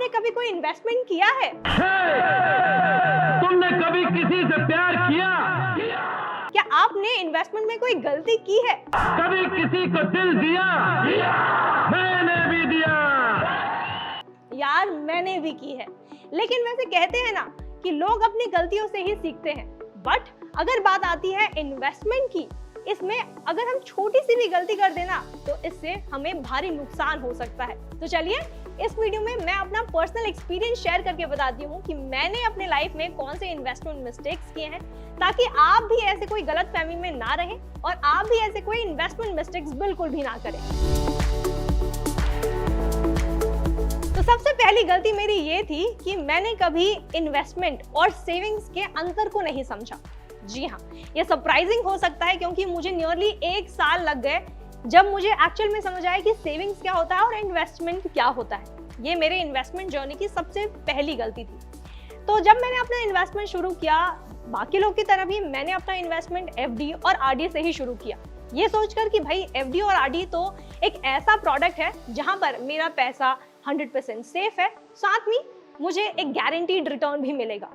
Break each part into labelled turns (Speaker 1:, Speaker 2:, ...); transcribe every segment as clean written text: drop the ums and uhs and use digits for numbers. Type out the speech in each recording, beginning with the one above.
Speaker 1: आपने कभी कोई इन्वेस्टमेंट किया है?
Speaker 2: तुमने कभी किसी से प्यार किया?
Speaker 1: क्या आपने इन्वेस्टमेंट में कोई गलती की है?
Speaker 2: कभी किसी को दिल दिया? मैंने भी दिया।
Speaker 1: यार मैंने भी की है, लेकिन वैसे कहते हैं ना कि लोग अपनी गलतियों से ही सीखते हैं। बट अगर बात आती है इन्वेस्टमेंट की, इसमें अगर हम छोटी सी भी गलती कर देना तो इससे हमें भारी नुकसान हो सकता है। तो चलिए इस वीडियो में मैं अपना पर्सनल एक्सपीरियंस शेयर करके बताती हूँ कि मैंने अपने लाइफ में कौन से इन्वेस्टमेंट मिस्टेक्स किए हैं, ताकि आप भी ऐसे कोई गलतफहमी में ना रहें और आप भी ऐसे कोई इन्वेस्टमेंट मिस्टेक्स बिल्कुल भी ना करें। तो सबसे पहली गलती मेरी ये थी कि मैंने कभी इन्वेस्टमेंट और सेविंग्स के अंतर को नहीं समझा। जी हाँ, ये सरप्राइजिंग हो सकता है क्योंकि मुझे नियरली 1 साल लग गए जब मुझे एक्चुअल में समझ आया कि सेविंग्स क्या होता है और इन्वेस्टमेंट क्या होता है। ये मेरे इन्वेस्टमेंट जर्नी की सबसे पहली गलती थी। तो जब मैंने अपना इन्वेस्टमेंट शुरू किया, बाकी लोग की तरह भी मैंने अपना इन्वेस्टमेंट एफडी और आरडी से ही शुरू किया, ये सोचकर कि भाई एफडी और आरडी तो एक ऐसा प्रोडक्ट है जहां पर मेरा पैसा 100% सेफ है, साथ में मुझे एक गारंटीड रिटर्न भी मिलेगा।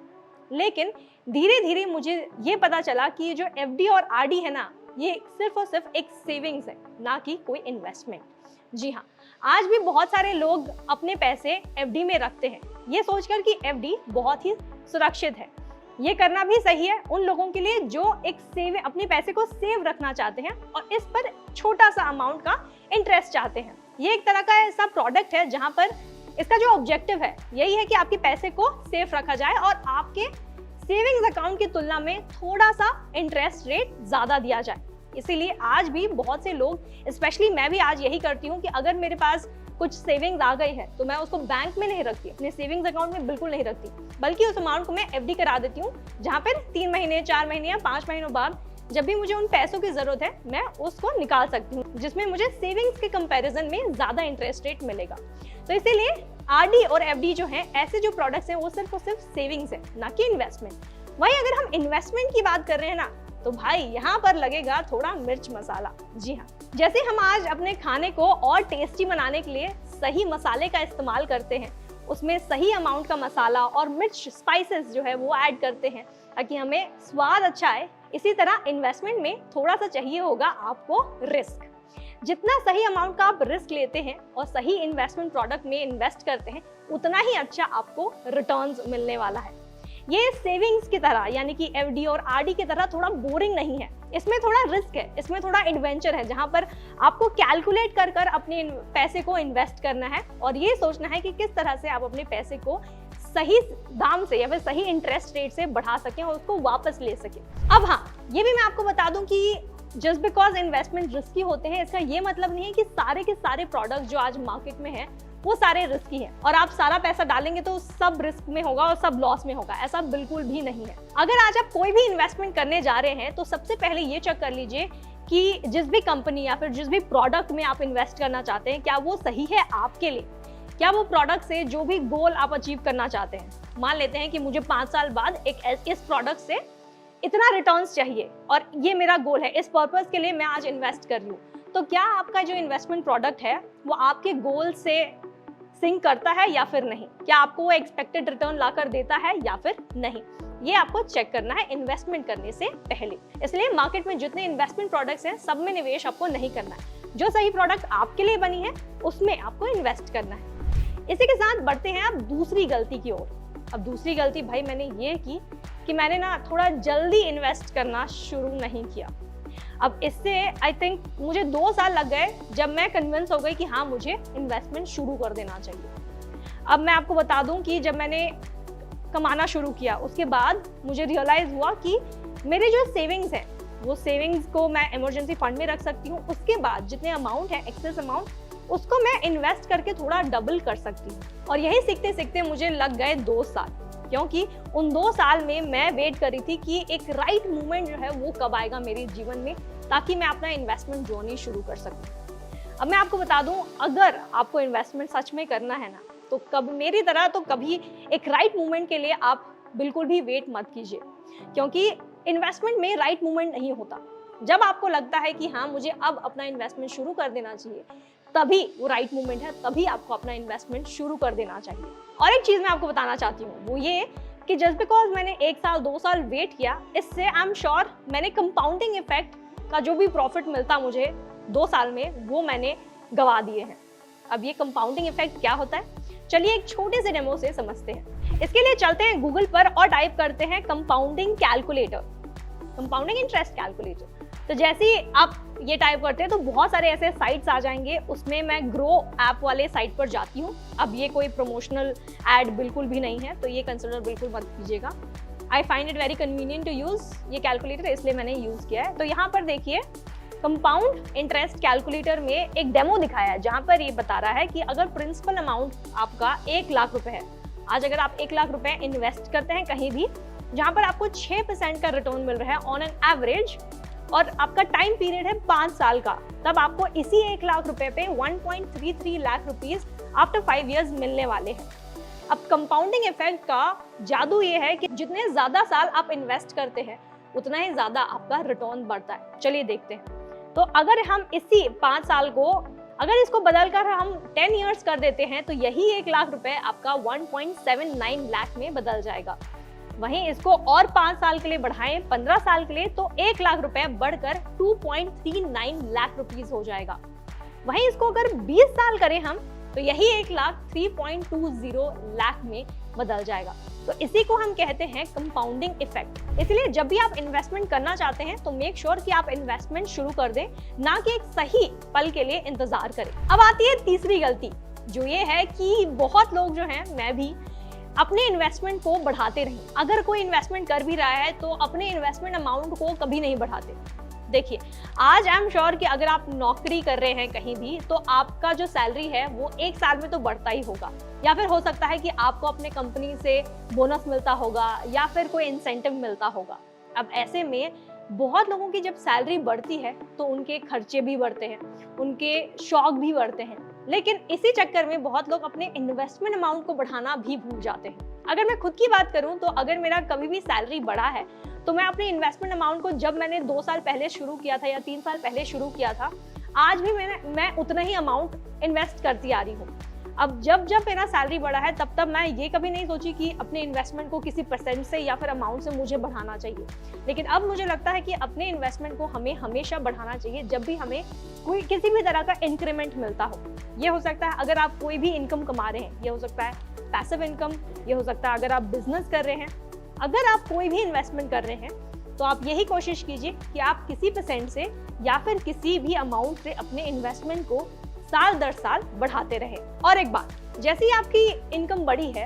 Speaker 1: लेकिन धीरे धीरे मुझे ये पता चला कि जो एफडी और आरडी है ना, ये सिर्फ और सिर्फ एक सेविंग्स है, ना कि कोई इन्वेस्टमेंट। जी हाँ, आज भी बहुत सारे लोग अपने पैसे एफडी में रखते हैं, ये सोचकर कि एफडी बहुत ही सुरक्षित है। ये करना भी सही है उन लोगों के लिए जो एक सेव अपने पैसे को सेव रखना चाहते हैं और इस पर छोटा सा अमाउंट का इंटरेस्ट चाहते हैं। ये एक तरह का ऐसा प्रोडक्ट है जहां पर इसका जो ऑब्जेक्टिव है यही है कि आपके पैसे को सेफ रखा जाए और आपके सेविंग्स अकाउंट की तुलना में थोड़ा सा इंटरेस्ट रेट ज्यादा दिया जाए। इसीलिए आज भी बहुत से लोग, स्पेशली मैं भी आज यही करती हूँ कि अगर मेरे पास कुछ सेविंग्स आ गई है तो मैं उसको बैंक में नहीं रखती, अपने सेविंग्स अकाउंट में बिल्कुल नहीं रखती, बल्कि उस अमाउंट को मैं एफडी करा देती हूँ, जहाँ पर 3 महीने 4 महीने या 5 महीनों बाद जब भी मुझे उन पैसों की जरूरत है मैं उसको निकाल सकती हूँ, जिसमें मुझे सेविंग्स के कंपैरिजन में ज्यादा इंटरेस्ट रेट मिलेगा। तो इसीलिए आरडी और एफडी जो है ऐसे जो प्रोडक्ट्स हैं वो सिर्फ और सिर्फ सेविंग्स है, ना कि इन्वेस्टमेंट। वही अगर हम इन्वेस्टमेंट की बात कर रहे हैं ना, तो भाई यहाँ पर लगेगा थोड़ा मिर्च मसाला। जी हाँ, जैसे हम आज अपने खाने को और टेस्टी बनाने के लिए सही मसाले का इस्तेमाल करते हैं, उसमें सही अमाउंट का मसाला और मिर्च स्पाइसेस जो है वो ऐड करते हैं ताकि हमें स्वाद अच्छा आए, इसी तरह इन्वेस्टमेंट में थोड़ा सा चाहिए होगा आपको रिस्क। जितना सही अमाउंट का आप रिस्क लेते हैं और सही इन्वेस्टमेंट प्रोडक्ट में इन्वेस्ट करते हैं, उतना ही अच्छा आपको रिटर्न्स मिलने वाला है। ये सेविंग्स की तरह यानी कि एफडी और आरडी की तरह थोड़ा बोरिंग नहीं है, इसमें थोड़ा रिस्क है, इसमें थोड़ा एडवेंचर है, जहां पर आपको कैलकुलेट कर कर अपने पैसे को इन्वेस्ट करना है और ये सोचना है कि किस तरह से आप अपने पैसे को सही दाम से या फिर सही इंटरेस्ट रेट से बढ़ा सकें और उसको वापस ले सकें। अब हाँ, ये भी मैं आपको बता दूं कि जस्ट बिकॉज इन्वेस्टमेंट रिस्की होते हैं, इसका ये मतलब नहीं है कि सारे के सारे प्रोडक्ट जो आज मार्केट में हैं वो सारे रिस्की हैं और आप सारा पैसा डालेंगे तो सब रिस्क में होगा और सब लॉस में होगा, ऐसा बिल्कुल भी नहीं है। अगर आज आप कोई भी इन्वेस्टमेंट करने जा रहे हैं तो सबसे पहले ये चेक कर लीजिए कि जिस भी कंपनी या फिर जिस भी प्रोडक्ट में आप इन्वेस्ट करना चाहते हैं, क्या वो सही है आपके लिए, क्या वो प्रोडक्ट से जो भी गोल आप अचीव करना चाहते हैं। मान लेते हैं कि मुझे 5 साल बाद इस प्रोडक्ट से इतना रिटर्न्स चाहिए और ये मेरा गोल है, इस पर्पस के लिए मैं आज इन्वेस्ट कर रही हूँ, तो क्या आपका जो इन्वेस्टमेंट प्रोडक्ट है वो आपके गोल से सिंक करता है या फिर नहीं, क्या आपको वो एक्सपेक्टेड रिटर्न लाकर देता है या फिर नहीं, ये आपको चेक करना है इन्वेस्टमेंट करने से पहले। इसलिए मार्केट में जितने इन्वेस्टमेंट प्रोडक्ट्स हैं सब में निवेश आपको नहीं करना है, जो सही प्रोडक्ट आपके लिए बनी है उसमें आपको इन्वेस्ट करना है। इसी के साथ बढ़ते हैं अब दूसरी गलती की ओर। अब दूसरी गलती भाई मैंने ये की कि मैंने ना थोड़ा जल्दी इन्वेस्ट करना शुरू नहीं किया। अब इससे आई थिंक मुझे 2 साल लग गए जब मैं कन्विंस हो गई कि हाँ मुझे इन्वेस्टमेंट शुरू कर देना चाहिए। अब मैं आपको बता दूं कि जब मैंने कमाना शुरू किया उसके बाद मुझे रियलाइज हुआ कि मेरे जो सेविंग्स हैं वो सेविंग्स को मैं इमरजेंसी फंड में रख सकती हूँ, उसके बाद जितने अमाउंट है एक्सेस अमाउंट उसको मैं इन्वेस्ट करके थोड़ा डबल कर सकती हूँ। और यही सीखते सीखते मुझे लग गए 2 साल, क्योंकि उन 2 साल में मैं वेट करी थी कि एक राइट मोमेंट जो है वो कब आएगा मेरे जीवन में ताकि मैं अपना इन्वेस्टमेंट जर्नी शुरू कर सकूं। अब मैं आपको बता दूं, अगर आपको इन्वेस्टमेंट सच में करना है ना, तो कब मेरी तरह तो कभी एक राइट मोमेंट के लिए आप बिल्कुल भी वेट मत कीजिए, क्योंकि इन्वेस्टमेंट में राइट मोमेंट नहीं होता। जब आपको लगता है कि हाँ मुझे अब अपना इन्वेस्टमेंट शुरू कर देना चाहिए, तभी वो राइट मोमेंट है, तभी आपको अपना इन्वेस्टमेंट शुरू कर देना चाहिए। और एक चीज मैं आपको बताना चाहती हूँ, वो ये कि जस्ट बिकॉज मैंने 1 साल 2 साल वेट किया, इससे आई एम श्योर मैंने कंपाउंडिंग इफेक्ट का जो भी प्रॉफिट मिलता मुझे 2 साल में, वो मैंने गवा दिए हैं। अब ये कंपाउंडिंग इफेक्ट क्या होता है, चलिए एक छोटे से डेमो से समझते हैं। इसके लिए चलते हैं गूगल पर और टाइप करते हैं compounding calculator, compounding interest calculator. तो जैसे ही आप ये टाइप करते हैं तो बहुत सारे ऐसे साइट्स आ जाएंगे, उसमें मैं ग्रो ऐप वाले साइट पर जाती हूँ। अब ये कोई प्रमोशनल एड बिल्कुल भी नहीं है, तो ये कंसिडर बिल्कुल मत कीजिएगा। I find it very convenient to use ये कैलकुलेटर, इसलिए मैंने यूज किया है। तो यहाँ पर देखिए कंपाउंड इंटरेस्ट कैलकुलेटर में एक डेमो दिखाया है, जहाँ पर ये बता रहा है कि अगर प्रिंसिपल अमाउंट आपका 1 लाख रुपए है, आज अगर आप 1 लाख रुपए इन्वेस्ट करते हैं कहीं भी, जहाँ पर आपको 6% का रिटर्न मिल रहा है ऑन एन एवरेज, और आपका टाइम पीरियड है 5 साल का, तब आपको इसी 1 लाख रुपए पे 1.33 लाख रुपीस आफ्टर 5 इयर्स मिलने वाले हैं। अब कंपाउंडिंग इफेक्ट का जादू ये है कि जितने ज्यादा साल आप इन्वेस्ट करते हैं उतना ही ज्यादा आपका रिटर्न बढ़ता है। चलिए देखते हैं। तो अगर हम इसी 5 साल को, अगर इसको बदलकर हम 10 इयर्स कर देते हैं, तो यही 1 लाख रुपए आपका 1.79 लाख में बदल जाएगा। वहीं इसको और 5 साल के लिए बढ़ाएं, 15 साल के लिए, तो 1 लाख रुपए बढ़कर 2.39 लाख रुपीस हो जाएगा। वहीं इसको अगर 20 साल करें हम, तो यही 1 लाख 3.20 लाख में बदल जाएगा। तो इसी को हम कहते हैं कंपाउंडिंग इफेक्ट। इसलिए जब भी आप इन्वेस्टमेंट करना चाहते हैं तो मेक श्योर कि आप इन्वेस्टमेंट शुरू कर दें, ना कि एक सही पल के लिए इंतजार करें। अब आती है तीसरी गलती, जो ये है कि बहुत लोग जो हैं, मैं भी, अपने इन्वेस्टमेंट को बढ़ाते रहें। अगर कोई इन्वेस्टमेंट कर भी रहा है तो अपने इन्वेस्टमेंट अमाउंट को कभी नहीं बढ़ाते। देखिए, आज आई एम श्योर कि अगर आप नौकरी कर रहे हैं कहीं भी, तो आपका जो सैलरी है वो 1 साल में तो बढ़ता ही होगा, या फिर हो सकता है कि आपको अपने कंपनी से बोनस मिलता होगा या फिर कोई इंसेंटिव मिलता होगा। अब ऐसे में बहुत लोगों की जब सैलरी बढ़ती है तो उनके खर्चे भी बढ़ते हैं, उनके शौक भी बढ़ते हैं, लेकिन इसी चक्कर में बहुत लोग अपने इन्वेस्टमेंट अमाउंट को बढ़ाना भी भूल जाते हैं। अगर मैं खुद की बात करूं तो अगर मेरा कभी भी सैलरी बढ़ा है तो मैं अपने इन्वेस्टमेंट अमाउंट को, जब मैंने 2 साल पहले शुरू किया था या 3 साल पहले शुरू किया था, आज भी मैं उतना ही अमाउंट इन्वेस्ट करती आ रही हूँ। अब जब मेरा सैलरी बढ़ा है तब मैं ये कभी नहीं सोची कि अपने इन्वेस्टमेंट को किसी परसेंट से या फिर अमाउंट से मुझे बढ़ाना चाहिए। लेकिन अब मुझे लगता है कि अपने इन्वेस्टमेंट को हमें हमेशा बढ़ाना चाहिए जब भी हमें कोई किसी भी तरह का इंक्रीमेंट मिलता हो। ये हो सकता है अगर आप कोई भी इनकम कमा रहे हैं, ये हो सकता है पैसिव इनकम, ये हो सकता है अगर आप बिजनेस कर रहे हैं, अगर आप कोई भी इन्वेस्टमेंट कर रहे हैं तो आप यही कोशिश कीजिए कि आप किसी परसेंट से या फिर किसी भी अमाउंट से अपने इन्वेस्टमेंट को साल दर साल बढ़ाते रहे। और एक बात, जैसे ही आपकी इनकम बढ़ी है,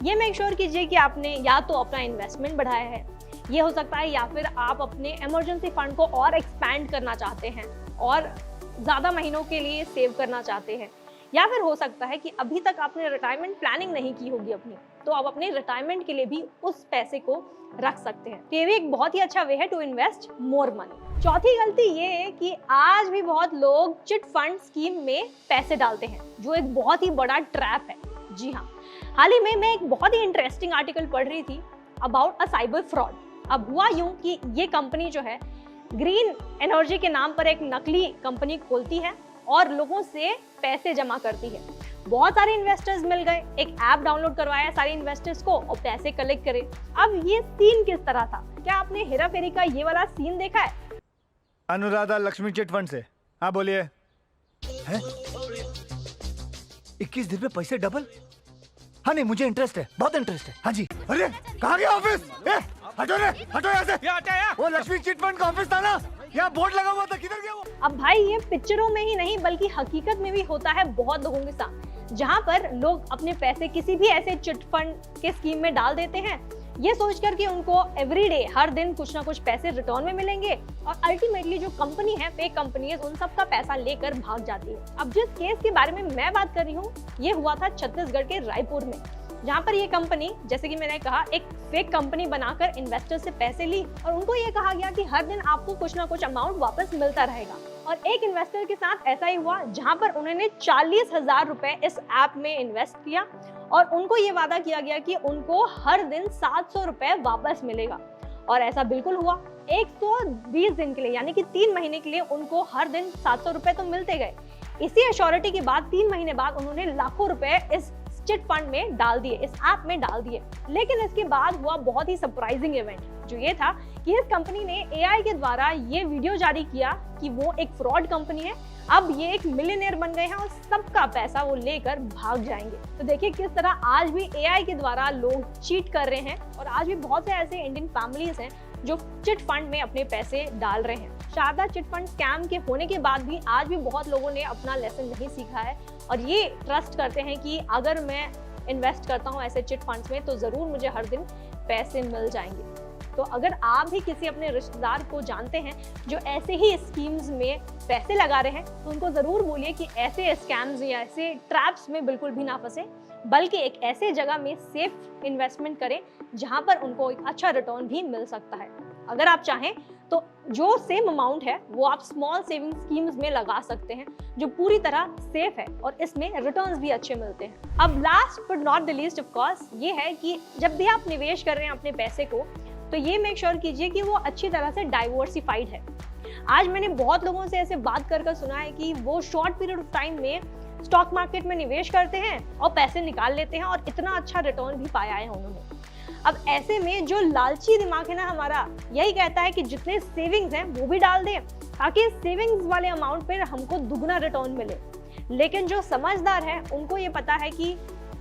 Speaker 1: ये मेक श्योर कीजिए कि आपने या तो अपना इन्वेस्टमेंट बढ़ाया है, ये हो सकता है, या फिर आप अपने इमरजेंसी फंड को और एक्सपैंड करना चाहते हैं और ज़्यादा महीनों के लिए सेव करना चाहते हैं, या फिर हो सकता है कि अभी तक आपने रिटायरमेंट प्लानिंग नहीं की होगी अपनी, तो आप अपने रिटायरमेंट के लिए भी उस पैसे को रख सकते हैं। तो ये भी एक बहुत ही अच्छा वे है टू इन्वेस्ट मोर मनी। चौथी गलती ये है कि आज भी बहुत लोग चिट फंड स्कीम में पैसे डालते हैं, जो एक बहुत ही बड़ा ट्रैप है। जी हाँ, हाल ही में मैं एक बहुत ही इंटरेस्टिंग आर्टिकल पढ़ रही थी अबाउट अ साइबर फ्रॉड। अब हुआ यूं कि ये कंपनी जो है ग्रीन एनर्जी के नाम पर एक नकली कंपनी खोलती है और लोगों से पैसे जमा करती है। बहुत सारे इन्वेस्टर्स मिल गए, एक ऐप डाउनलोड करवाया सारे इन्वेस्टर्स को और पैसे कलेक्ट करे। अब ये सीन किस तरह था? क्या आपने हेरा फेरी का ये वाला सीन देखा है?
Speaker 3: अनुराधा लक्ष्मी चिट फंड से। हाँ बोलिए। 21 दिन में पैसे डबल? हाँ नहीं, मुझे इंटरेस्ट है, बहुत इंटरेस्ट है। हाँ जी। अरे कहाँ गया ऑफिस? हटो रे, हटो यहाँ से। वो लक्ष्मी चिट फंड का ऑफिस था ना, यहाँ बोर्ड लगा हुआ था, किधर गया वो?
Speaker 1: अब भाई ये पिक्चरों में ही नहीं बल्कि हकीकत में भी होता है बहुत लोगों के साथ, जहाँ पर लोग अपने पैसे किसी भी ऐसे चिट फंड के स्कीम में डाल देते हैं, ये सोचकर कि उनको एवरीडे हर दिन कुछ ना कुछ पैसे रिटर्न में मिलेंगे, और अल्टीमेटली जो कंपनी है, फेक कंपनी है, उन सब का पैसा लेकर भाग जाती है। अब जिस केस के बारे में मैं बात कर रही हूँ, ये हुआ था छत्तीसगढ़ के रायपुर में, जहाँ पर ये कंपनी, जैसे कि मैंने कहा, एक फेक कंपनी बनाकर इन्वेस्टर से पैसे ली और उनको ये कहा गया कि हर दिन आपको कुछ ना कुछ अमाउंट वापस मिलता रहेगा। और एक इन्वेस्टर के साथ ऐसा ही हुआ, जहाँ पर उन्होंने 40,000 रुपए इस ऐप में इन्वेस्ट किया और उनको ये वादा किया गया कि उनको हर दिन 700 रुपए वापस मिलेगा। और ऐसा बिल्कुल हुआ। 120 दिन के लिए, यानी कि 3 महीने के लिए उनको हर दिन 700 रुपए तो मिलते गए, इसी अश्योरिटी के बाद 3 महीने बाद उन्होंने लाखों रुपए इस चिट फंड में डाल दिए, इस ऐप में डाल दिए। लेकिन इसके बाद हुआ बहुत ही सरप्राइजिंग इवेंट, जो ये था कि इस कंपनी ने एआई के द्वारा ये वीडियो जारी किया कि वो एक फ्रॉड कंपनी है, अब ये एक मिलियनेयर बन गए हैं और सबका पैसा वो लेकर भाग जाएंगे। तो देखिए किस तरह आज भी एआई के द्वारा लोग चीट कर रहे हैं और आज भी बहुत से ऐसे इंडियन फैमिलीज हैं जो चिट फंड में अपने पैसे डाल रहे हैं। शारदा चिट फंड स्कैम के होने के बाद भी आज भी बहुत लोगों ने अपना लेसन नहीं सीखा है और ये ट्रस्ट करते हैं कि अगर मैं इन्वेस्ट करता हूँ ऐसे चिट फंड्स में तो ज़रूर मुझे हर दिन पैसे मिल जाएंगे। तो अगर आप भी किसी अपने रिश्तेदार को जानते हैं जो ऐसे ही स्कीम्स में पैसे लगा रहे हैं तो उनको ज़रूर बोलिए कि ऐसे स्कैम्स या ऐसे ट्रैप्स में बिल्कुल भी ना फंसे, बल्कि एक ऐसे जगह में सेफ इन्वेस्टमेंट करें जहां पर उनको एक अच्छा रिटर्न भी मिल सकता है। अगर आप चाहें तो जो सेम अमाउंट है वो आप स्मॉल सेविंग स्कीम्स में लगा सकते हैं जो पूरी तरह सेफ है और इसमें रिटर्न्स भी अच्छे मिलते हैं। अब last but not the least of course ये है कि जब भी आप निवेश कर रहे हैं अपने पैसे को तो ये मेक श्योर कीजिए कि वो अच्छी तरह से डाइवर्सिफाइड है। आज मैंने बहुत लोगों से ऐसे बात कर सुना है कि वो शॉर्ट पीरियड ऑफ टाइम में स्टॉक मार्केट में निवेश करते हैं और पैसे निकाल लेते हैं और इतना अच्छा रिटर्न भी पाया है उन्होंने। अब ऐसे में जो लालची दिमाग है ना हमारा, यही कहता है कि जितने सेविंग्स हैं वो भी डाल दें ताकि सेविंग्स वाले अमाउंट पर हमको दुगना रिटर्न मिले। लेकिन जो समझदार है उनको ये पता है कि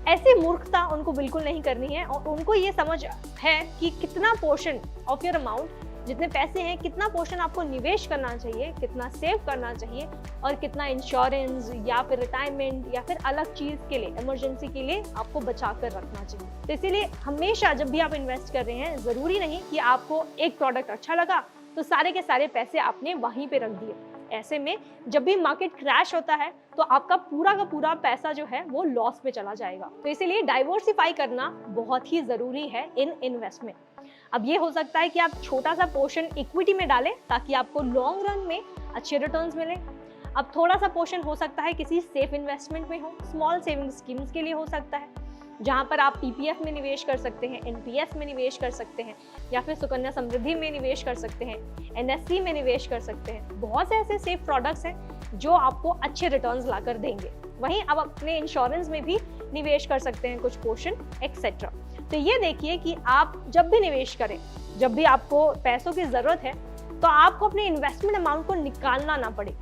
Speaker 1: ऐसी मूर्खता उनको बिल्कुल नहीं करनी है और उनको ये समझ है कि कितना पोर्शन ऑफ योर अमाउंट, जितने पैसे हैं कितना पोर्शन आपको निवेश करना चाहिए, कितना सेव करना चाहिए और कितना इंश्योरेंस या फिर रिटायरमेंट या फिर अलग चीज़ के लिए, इमरजेंसी के लिए आपको बचा कर रखना चाहिए। तो इसीलिए हमेशा जब भी आप इन्वेस्ट कर रहे हैं, ज़रूरी नहीं कि आपको एक प्रोडक्ट अच्छा लगा तो सारे के सारे पैसे आपने वहीं पर रख दिए। ऐसे में जब भी मार्केट क्रैश होता है तो आपका पूरा का पूरा पैसा जो है वो लॉस में चला जाएगा। तो इसीलिए डाइवर्सिफाई करना बहुत ही ज़रूरी है इन इन्वेस्टमेंट। अब ये हो सकता है कि आप छोटा सा पोर्शन इक्विटी में डालें ताकि आपको लॉन्ग रन में अच्छे रिटर्न्स मिलें। अब थोड़ा सा पोर्शन हो सकता है किसी सेफ इन्वेस्टमेंट में हो, स्मॉल सेविंग स्कीम्स के लिए हो सकता है जहां पर आप पीपीएफ में निवेश कर सकते हैं, एनपीएस में निवेश कर सकते हैं या फिर सुकन्या समृद्धि में निवेश कर सकते हैं, एनएससी में निवेश कर सकते हैं। बहुत से ऐसे सेफ प्रोडक्ट्स हैं जो आपको अच्छे रिटर्न्स लाकर देंगे। वहीं आप अपने इंश्योरेंस में भी निवेश कर सकते हैं कुछ पोर्शन एक्सेट्रा। तो ये देखिए कि आप जब भी निवेश करें, जब भी आपको पैसों की ज़रूरत है तो आपको अपने इन्वेस्टमेंट अमाउंट को निकालना ना पड़े।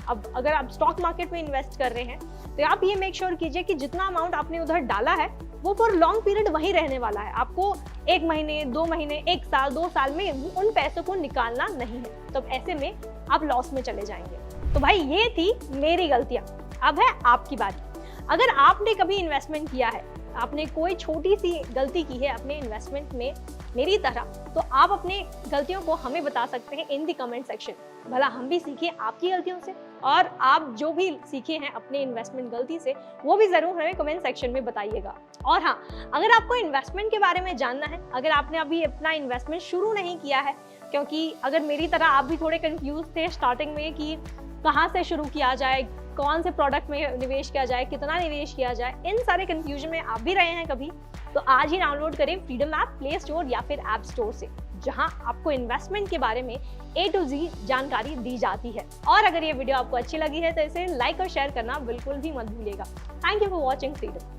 Speaker 1: अब अगर आप स्टॉक मार्केट में इन्वेस्ट कर रहे हैं तो आप ये मेक श्योर कीजिए कि जितना अमाउंट आपने उधर डाला है वो फॉर लॉन्ग पीरियड वहीं रहने वाला है। आपको 1 महीने, 2 महीने, 1 साल, 2 साल में उन पैसों को निकालना नहीं है। तो ऐसे में आप लॉस में चले जाएंगे। तो भाई ये थी मेरी गलतियां, अब है आपकी बारी। अगर आपने कभी इन्वेस्टमेंट किया है, आपने कोई छोटी सी गलती की है अपने इन्वेस्टमेंट में मेरी तरह, तो आप अपने गलतियों को हमें बता सकते हैं इन द कमेंट सेक्शन। भला हम भी सीखें आपकी गलतियों से और आप जो भी सीखे हैं अपने इन्वेस्टमेंट गलती से वो भी ज़रूर हमें कमेंट सेक्शन में बताइएगा। और हाँ, अगर आपको इन्वेस्टमेंट के बारे में जानना है, अगर आपने अभी अपना इन्वेस्टमेंट शुरू नहीं किया है, क्योंकि अगर मेरी तरह आप भी थोड़े कंफ्यूज थे स्टार्टिंग में कि कहाँ से शुरू किया जाए, कौन से प्रोडक्ट में निवेश किया जाए, कितना निवेश किया जाए, इन सारे कंफ्यूजन में आप भी रहे हैं कभी, तो आज ही डाउनलोड करें फ्रीडम ऐप प्ले स्टोर या फिर ऐप स्टोर से, जहां आपको इन्वेस्टमेंट के बारे में A to Z जानकारी दी जाती है। और अगर ये वीडियो आपको अच्छी लगी है तो इसे लाइक और शेयर करना बिल्कुल भी मत भूलिएगा। Thank you for watching freedom.